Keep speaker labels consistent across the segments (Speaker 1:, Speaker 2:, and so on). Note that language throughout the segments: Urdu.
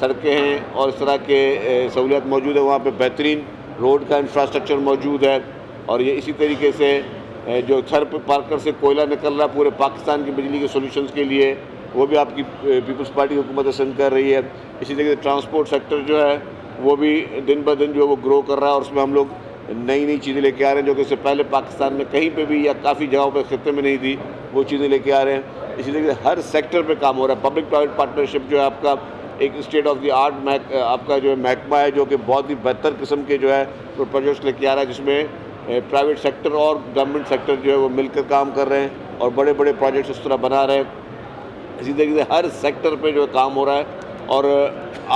Speaker 1: سڑکیں ہیں اور اس طرح کے سہولیات موجود ہیں، وہاں پہ بہترین روڈ کا انفراسٹرکچر موجود ہے. اور یہ اسی طریقے سے جو تھر پارکر سے کوئلہ نکل رہا ہے پورے پاکستان کی بجلی کے سولوشنز کے لیے، وہ بھی آپ کی پیپلز پارٹی حکومت سندھ کر رہی ہے. اسی طریقے سے ٹرانسپورٹ سیکٹر جو ہے وہ بھی دن بہ دن جو ہے وہ گرو کر رہا ہے، اور اس میں ہم لوگ نئی چیزیں لے کے آ رہے ہیں جو کہ اس سے پہلے پاکستان میں کہیں پہ بھی یا کافی جگہوں پہ خطے میں نہیں تھی، وہ چیزیں لے کے آ رہے ہیں. اسی طریقے سے ہر سیکٹر پہ کام ہو رہا ہے. پبلک پرائیویٹ پارٹنرشپ جو ہے آپ کا ایک اسٹیٹ آف دی آرٹ آپ کا جو ہے محکمہ ہے جو کہ بہت ہی بہتر قسم کے جو ہے وہ پروجیکٹس لے کے آ رہا ہے، جس میں پرائیویٹ سیکٹر اور گورنمنٹ سیکٹر جو ہے وہ مل کر کام کر رہے ہیں اور بڑے بڑے پروجیکٹس اس طرح بنا رہے ہیں. اسی طریقے سے ہر سیکٹر پہ جو ہے کام ہو رہا ہے. اور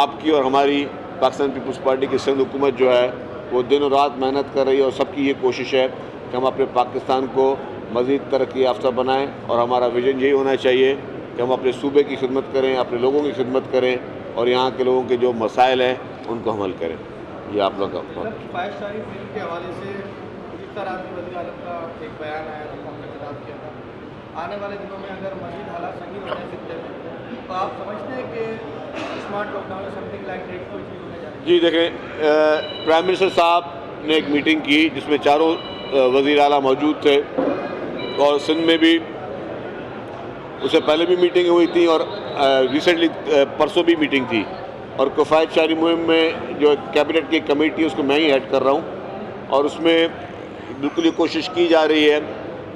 Speaker 1: آپ کی اور ہماری پاکستان پیپلز پارٹی کی سندھ حکومت جو ہے وہ دن و رات محنت کر رہی ہے، اور سب کی یہ کوشش ہے کہ ہم اپنے پاکستان کو مزید ترقی یافتہ بنائیں. اور ہمارا ویژن یہی ہونا چاہیے کہ ہم اپنے صوبے کی خدمت کریں، اپنے لوگوں کی خدمت کریں، اور یہاں کے لوگوں کے جو مسائل ہیں ان کو حل کریں. یہ آپ لوگ کا
Speaker 2: کفایت شاری بل کے حوالے سے جس طرح وزیر اعظم کا ایک بیان آیا جس کو ہم نے خطاب کیا تھا، آنے والے دنوں میں اگر مزید حالات سنگین ہو جائیں خطے میں تو آپ سمجھتے ہیں کہ smart lockdown something like that کوئی چیز ہونے جا رہی ہے؟
Speaker 1: جی دیکھیں، پرائم منسٹر صاحب نے ایک میٹنگ کی جس میں چاروں وزیر اعلیٰ موجود تھے، اور سندھ میں بھی اس سے پہلے بھی میٹنگ ہوئی تھی، اور ریسنٹلی پرسوں بھی میٹنگ تھی. اور کفایت شاری مہم میں جو کیبنٹ کی کمیٹی ہے اس کو میں ہی ہیڈ کر رہا ہوں، اور اس میں بالکل یہ کوشش کی جا رہی ہے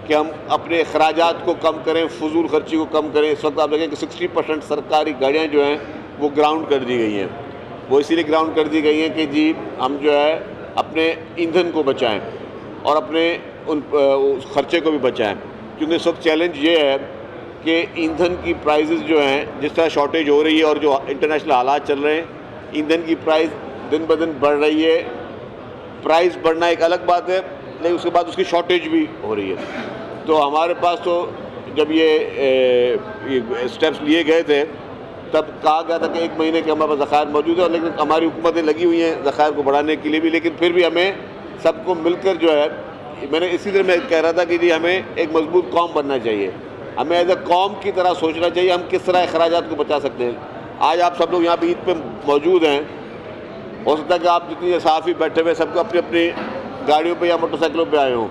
Speaker 1: کہ ہم اپنے اخراجات کو کم کریں، فضول خرچی کو کم کریں. اس وقت آپ دیکھیں کہ 60% سرکاری گاڑیاں جو ہیں وہ گراؤنڈ کر دی گئی ہیں. وہ اسی لیے گراؤنڈ کر دی گئی ہیں کہ جی ہم جو ہے اپنے ایندھن کو بچائیں اور اپنے اس خرچے کو بھی بچائیں. کیونکہ اس وقت چیلنج یہ ہے کہ ایندھن کی پرائزز جو ہیں جس طرح شارٹیج ہو رہی ہے اور جو انٹرنیشنل حالات چل رہے ہیں، ایندھن کی پرائز دن بہ دن بڑھ رہی ہے. پرائز بڑھنا ایک الگ بات ہے، لیکن اس کے بعد اس کی شارٹیج بھی ہو رہی ہے. تو ہمارے پاس تو جب یہ اسٹیپس لیے گئے تھے تب کہا گیا تھا کہ 1 مہینے کے ہمارے پاس ذخائر موجود ہے، لیکن ہماری حکومتیں لگی ہوئی ہیں ذخائر کو بڑھانے کے لیے بھی. لیکن پھر بھی ہمیں سب کو مل کر جو ہے، میں نے اسی طرح میں کہہ رہا تھا کہ جی ہمیں ایک مضبوط قوم بننا چاہیے. ہمیں ایز اے قوم کی طرح سوچنا چاہیے ہم کس طرح اخراجات کو بچا سکتے ہیں. آج آپ سب لوگ یہاں پہ عید پہ موجود ہیں، ہو سکتا ہے کہ آپ جتنی صحافی بیٹھے ہوئے سب کو اپنی اپنی گاڑیوں پہ یا موٹر سائیکلوں پہ آئے ہوں،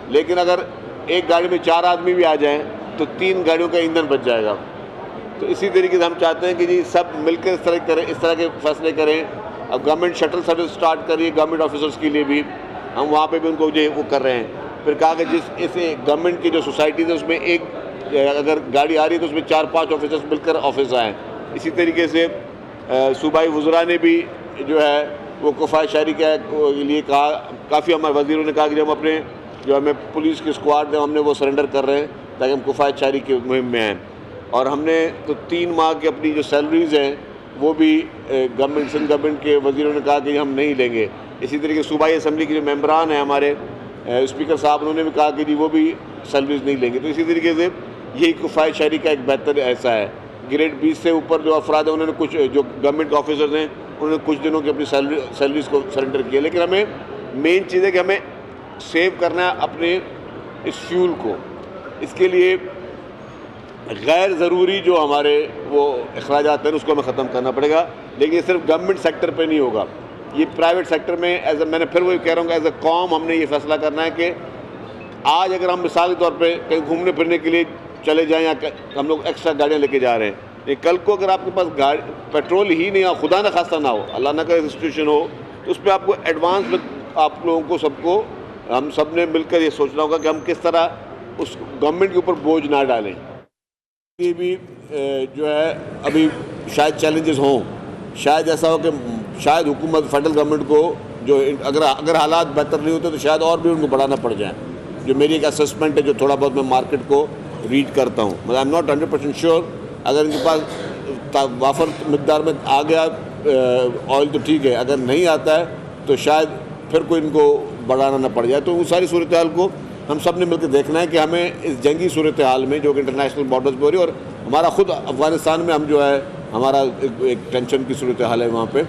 Speaker 1: لیکن اگر ایک گاڑی میں 4 آدمی بھی آ جائیں تو 3 گاڑیوں کا ایندھن بچ جائے گا. تو اسی طریقے سے ہم چاہتے ہیں کہ جی سب مل کر اس طرح کے فیصلے کریں. اب گورنمنٹ شٹل سروس اسٹارٹ کر رہی ہے گورنمنٹ آفیسرس کے لیے بھی، ہم وہاں پہ بھی ان کو جو وہ کر رہے ہیں. پھر کہا کہ اس گورنمنٹ کی جو سوسائٹیز ہے اس میں ایک اگر گاڑی آ رہی ہے تو اس میں 4-5 آفیسرس مل کر آفس آئیں. اسی طریقے سے صوبائی وزراء نے بھی جو ہے وہ کفایت شاری کے لیے کہا. کافی ہمارے وزیروں نے کہا کہ ہم اپنے جو ہمیں پولیس کی اسکواڈ ہے ہم نے وہ سرنڈر کر رہے ہیں تاکہ ہم کفایت شاری کی مہم میں آئیں. اور ہم نے تو 3 ماہ کی اپنی جو سیلریز ہیں وہ بھی سندھ گورنمنٹ کے وزیروں نے کہا کہ ہم نہیں لیں گے. اسی طریقے صوبائی اسمبلی کے جو ممبران ہیں ہمارے اسپیکر صاحب، انہوں نے بھی کہا کہ جی وہ بھی سیلریز نہیں لیں گے. تو اسی طریقے سے یہی کفایت شاری کا ایک بہتر ایسا ہے. گریڈ 20 سے اوپر جو افراد ہیں انہوں نے کچھ جو گورنمنٹ کے آفیسرز ہیں انہوں نے کچھ دنوں کی اپنی سیلریز کو سرنڈر کیا. لیکن ہمیں مین چیز ہے کہ ہمیں سیو کرنا ہے اپنے اس فیول کو. اس کے لیے غیر ضروری جو ہمارے وہ اخراجات ہیں اس کو ہمیں ختم کرنا پڑے گا. لیکن یہ صرف گورنمنٹ سیکٹر پہ نہیں ہوگا، یہ پرائیویٹ سیکٹر میں میں نے پھر وہی کہہ رہا ہوں کہ ایز اے قوم ہم نے یہ فیصلہ کرنا ہے کہ آج اگر ہم مثال کے طور پہ کہیں گھومنے پھرنے کے لیے چلے جائیں یا ہم لوگ ایکسٹرا گاڑیاں لے کے جا رہے ہیں، لیکن کل کو اگر آپ کے پاس پیٹرول ہی نہیں ہو، خدا نہ خواستہ نہ ہو، اللہ نہ کرے سچویشن ہو، تو اس پہ آپ کو ایڈوانس میں آپ لوگوں کو سب کو ہم سب نے مل کر یہ سوچنا ہوگا کہ ہم کس طرح اس گورنمنٹ کے اوپر بوجھ نہ ڈالیں. یہ بھی جو ہے ابھی شاید چیلنجز ہوں، شاید ایسا ہو کہ شاید حکومت فیڈرل گورنمنٹ کو جو اگر حالات بہتر نہیں ہوتے تو شاید اور بھی ان کو بڑھانا پڑ جائیں. جو میری ایک اسسمنٹ ہے جو تھوڑا بہت میں مارکیٹ کو ریڈ کرتا ہوں، مطلب آئی ایم ناٹ 100% شیور. اگر ان کے پاس وافر مقدار میں آ گیا آئل تو ٹھیک ہے، اگر نہیں آتا ہے تو شاید پھر کوئی ان کو بڑھانا نہ پڑ جائے. تو وہ ساری صورتحال کو ہم سب نے مل کے دیکھنا ہے کہ ہمیں اس جنگی صورتحال میں جو کہ انٹرنیشنل بارڈرز پہ ہو رہی ہے، اور ہمارا خود افغانستان میں ہم جو ہے ہمارا ایک ٹینشن کی صورتحال ہے وہاں پہ،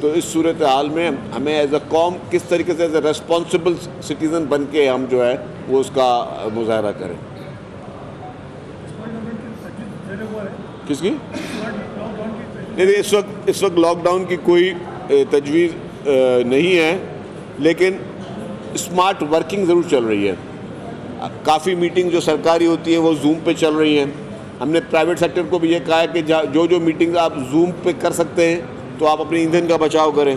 Speaker 1: تو اس صورتحال میں ہمیں ایز اے قوم کس طریقے سے ایز اے ریسپانسبل سٹیزن بن کے ہم جو ہے وہ اس کا مظاہرہ کریں. کس کی نہیں اس وقت لاک ڈاؤن کی کوئی تجویز نہیں ہے، لیکن اسمارٹ ورکنگ ضرور چل رہی ہے. کافی میٹنگ جو سرکاری ہوتی ہیں وہ زوم پہ چل رہی ہیں. ہم نے پرائیویٹ سیکٹر کو بھی یہ کہا ہے کہ جو میٹنگ آپ زوم پہ کر سکتے ہیں تو آپ اپنے ایندھن کا بچاؤ کریں.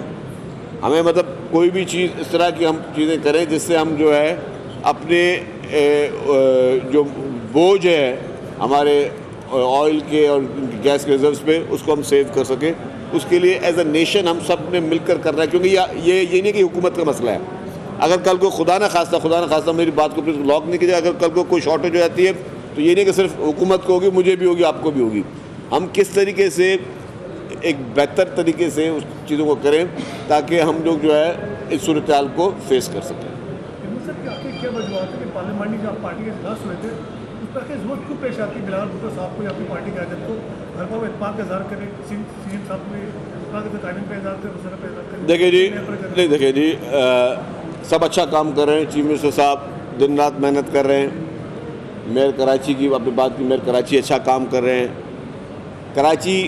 Speaker 1: ہمیں مطلب کوئی بھی چیز اس طرح کی ہم چیزیں کریں جس سے ہم جو ہے اپنے جو بوجھ ہے ہمارے آئل کے اور گیس کے ریزروز پہ اس کو ہم سیو کر سکیں. اس کے لیے ایز اے نیشن ہم سب نے مل کر رہا ہے، کیونکہ یہ نہیں کہ حکومت کا مسئلہ ہے. اگر کل کو خدا نہ خواستہ میری بات کو پلیز لاک نہیں کیجیے، اگر کل کو کوئی شارٹیج ہو جاتی ہے تو یہ نہیں کہ صرف حکومت کو ہوگی، مجھے بھی ہوگی، آپ کو بھی ہوگی. ہم کس طریقے سے ایک بہتر طریقے سے اس چیزوں کو کریں تاکہ ہم لوگ جو ہے اس صورتحال کو فیس کر سکیں.
Speaker 3: کیا وجوہات ہے کہ پارلیمانی جو آپ پارٹی کے اجلاس ہوئے تھے اس پر ضرورت کیوں پیش آتی ہے بلال بھٹو صاحب کو یا اپنی پارٹی کے قائدین کو گھر پر اتفاق کا اظہار کریں، سی ایم صاحب میں اتفاق کے قائدین پہ اظہار کریں، مسئلہ پہ اظہار کریں؟
Speaker 1: دیکھیں جی سب اچھا کام کر رہے ہیں. چیف منسٹر صاحب دن رات محنت کر رہے ہیں. میئر کراچی کی اپنی بات کی، میئر کراچی اچھا کام کر رہے ہیں. کراچی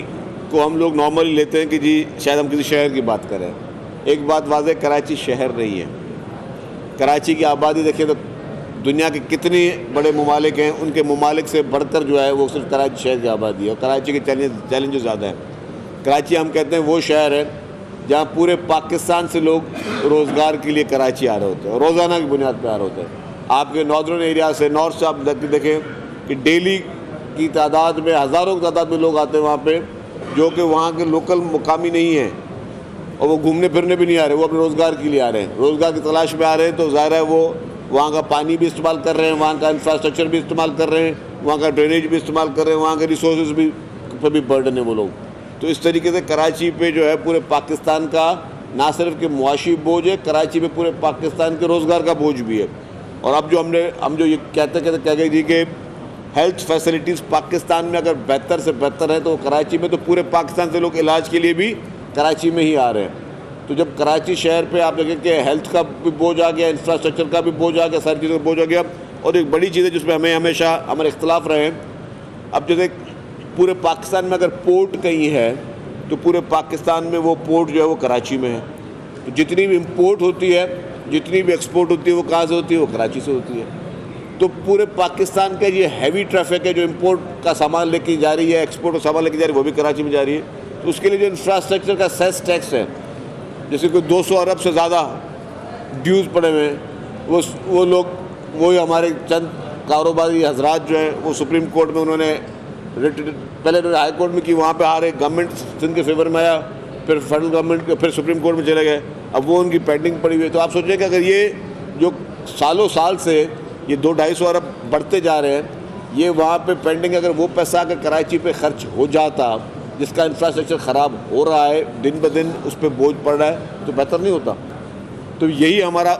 Speaker 1: کو ہم لوگ نارملی لیتے ہیں کہ جی شاید ہم کسی شہر کی بات کر رہے ہیں. ایک بات واضح، کراچی شہر نہیں ہے. کراچی کی آبادی دیکھیں تو دنیا کے کتنے بڑے ممالک ہیں، ان کے ممالک سے بڑھ کر جو ہے وہ صرف کراچی شہر کی آبادی ہے، اور کراچی کے چیلنجز زیادہ ہیں. کراچی ہم کہتے ہیں وہ شہر ہے جہاں پورے پاکستان سے لوگ روزگار کے لیے کراچی آ رہے ہوتے ہیں، روزانہ کی بنیاد پہ آ رہے ہوتے ہیں. آپ کے ناردرن ایریا سے، نارتھ سے آپ دیکھیں کہ ڈیلی کی تعداد میں ہزاروں کی تعداد میں لوگ آتے ہیں وہاں پہ، جو کہ وہاں کے لوکل مقامی نہیں ہیں اور وہ گھومنے پھرنے بھی نہیں آ رہے، وہ اپنے روزگار کے لیے آ رہے ہیں، روزگار کی تلاش میں آ رہے ہیں. تو ظاہر ہے وہ وہاں کا پانی بھی استعمال کر رہے ہیں، وہاں کا انفراسٹرکچر بھی استعمال کر رہے ہیں، وہاں کا ڈرینیج بھی استعمال کر رہے ہیں، وہاں کے ریسورسز بھی پہ بھی برڈن ہے وہ لوگ. تو اس طریقے سے کراچی پہ جو ہے پورے پاکستان کا نہ صرف کہ معاشی بوجھ ہے، کراچی پہ پورے پاکستان کے روزگار کا بوجھ بھی ہے. اور اب جو ہم جو یہ کہتے کہہ گئے جی کہ ہیلتھ فیسلٹیز پاکستان میں اگر بہتر سے بہتر ہے تو کراچی میں تو پورے پاکستان سے لوگ علاج کے لیے بھی کراچی میں ہی آ رہے ہیں. تو جب کراچی شہر پہ آپ دیکھیں کہ ہیلتھ کا بھی بوجھ آ گیا، انفراسٹرکچر کا بھی بوجھ آ گیا، ساری چیزوں کا بوجھ آ گیا. اور ایک بڑی چیز ہے جس میں ہمیں ہمیشہ ہمارے اختلاف رہے ہیں، اب جیسے پورے پاکستان میں اگر پورٹ کہیں ہے تو پورے پاکستان میں وہ پورٹ جو ہے وہ کراچی میں ہے. تو جتنی بھی امپورٹ ہوتی ہے، جتنی بھی ایکسپورٹ ہوتی ہے، وہ کہاں سے ہوتی ہے؟ وہ کراچی سے ہوتی ہے. تو پورے پاکستان کا یہ ہیوی ٹریفک ہے جو امپورٹ کا سامان لے کے جا رہی ہے، ایکسپورٹ کا سامان لے کے جا رہی ہے، وہ بھی کراچی میں جا رہی ہے. تو اس کے لیے جو انفراسٹرکچر کا سیس ٹیکس ہے، جیسے کوئی 200 ارب سے زیادہ ڈیوز پڑے ہوئے ہیں، وہ لوگ وہی ہمارے چند کاروباری حضرات جو ہیں وہ سپریم کورٹ میں انہوں نے پہلے انہوں نے ہائی کورٹ میں کی، وہاں پہ آ رہے گورنمنٹ سندھ کے فیور میں آیا، پھر فیڈرل گورنمنٹ کے، پھر سپریم کورٹ میں چلے گئے. اب وہ ان کی پینڈنگ پڑی ہوئی ہے. تو آپ سوچیں کہ اگر یہ جو سالوں سال سے یہ 200-250 ارب بڑھتے جا رہے ہیں، یہ وہاں پہ پینڈنگ، اگر وہ پیسہ اگر کراچی پہ خرچ ہو جاتا جس کا انفراسٹرکچر خراب ہو رہا ہے، دن بدن اس پہ بوجھ پڑ رہا ہے، تو بہتر نہیں ہوتا. تو یہی ہمارا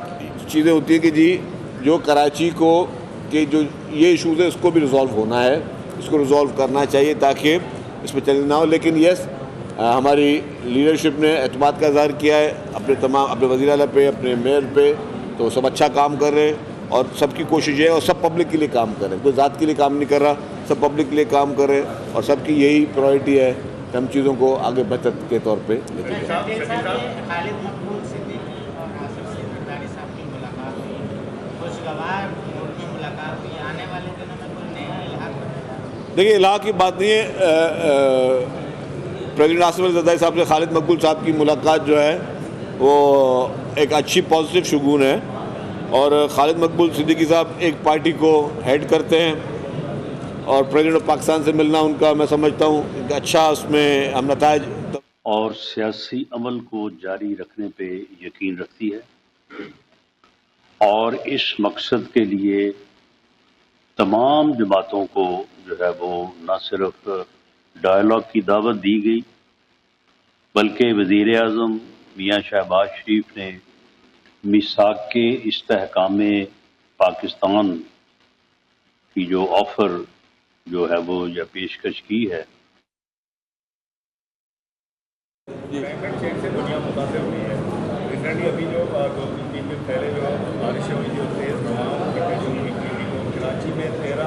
Speaker 1: چیزیں ہوتی ہیں کہ جی جو کراچی کو کہ جو یہ ایشوز ہے اس کو بھی ریزالو ہونا ہے، اس کو ریزالو کرنا چاہیے تاکہ اس پہ چیلنج نہ ہو. لیکن یس ہماری لیڈرشپ نے اعتماد کا اظہار کیا ہے اپنے وزیر اعلیٰ پہ، اپنے میئر پہ. تو سب اچھا کام کر رہے ہیں اور سب کی کوشش ہے، اور سب پبلک کے لیے کام کر رہے ہیں، کوئی ذات کے لیے کام نہیں کر رہا، سب پبلک کے لیے کام کر رہے ہیں. اور سب کی یہی پرائرٹی ہے کہ ہم چیزوں کو آگے بہتر کے طور پہ لیتے ہیں.
Speaker 4: خالد مقبول صدیقی اور آصف زرداری صاحب کی ملاقات ہوئی، خوشگوار موڈ میں ملاقات ہوئی. آنے والے دنوں میں کوئی نیا الحاق؟
Speaker 1: دیکھیے الحاق کی بات نہیں ہے. پریزیڈنٹ آصف زرداری صاحب سے خالد مقبول صاحب کی ملاقات جو ہے وہ ایک اچھی پازیٹیو شگون ہے. اور خالد مقبول صدیقی صاحب ایک پارٹی کو ہیڈ کرتے ہیں اور پریزیڈنٹ آف پاکستان سے ملنا ان کا میں سمجھتا ہوں کہ اچھا اس میں ہم نتائج
Speaker 5: اور سیاسی عمل کو جاری رکھنے پہ یقین رکھتی ہے، اور اس مقصد کے لیے تمام جماعتوں کو جو ہے وہ نہ صرف ڈائلاگ کی دعوت دی گئی بلکہ وزیر اعظم میاں شہباز شریف نے میثاق کے استحکام پاکستان کی جو آفر جو ہے وہ یا پیشکش کی ہے.
Speaker 3: چین سے دنیا متاثر ہوئی ہے. ریسنٹلی ابھی جو 2-3 دن پہلے جو بارشیں ہوئی جو تیز ہوئی تھی، کراچی میں 13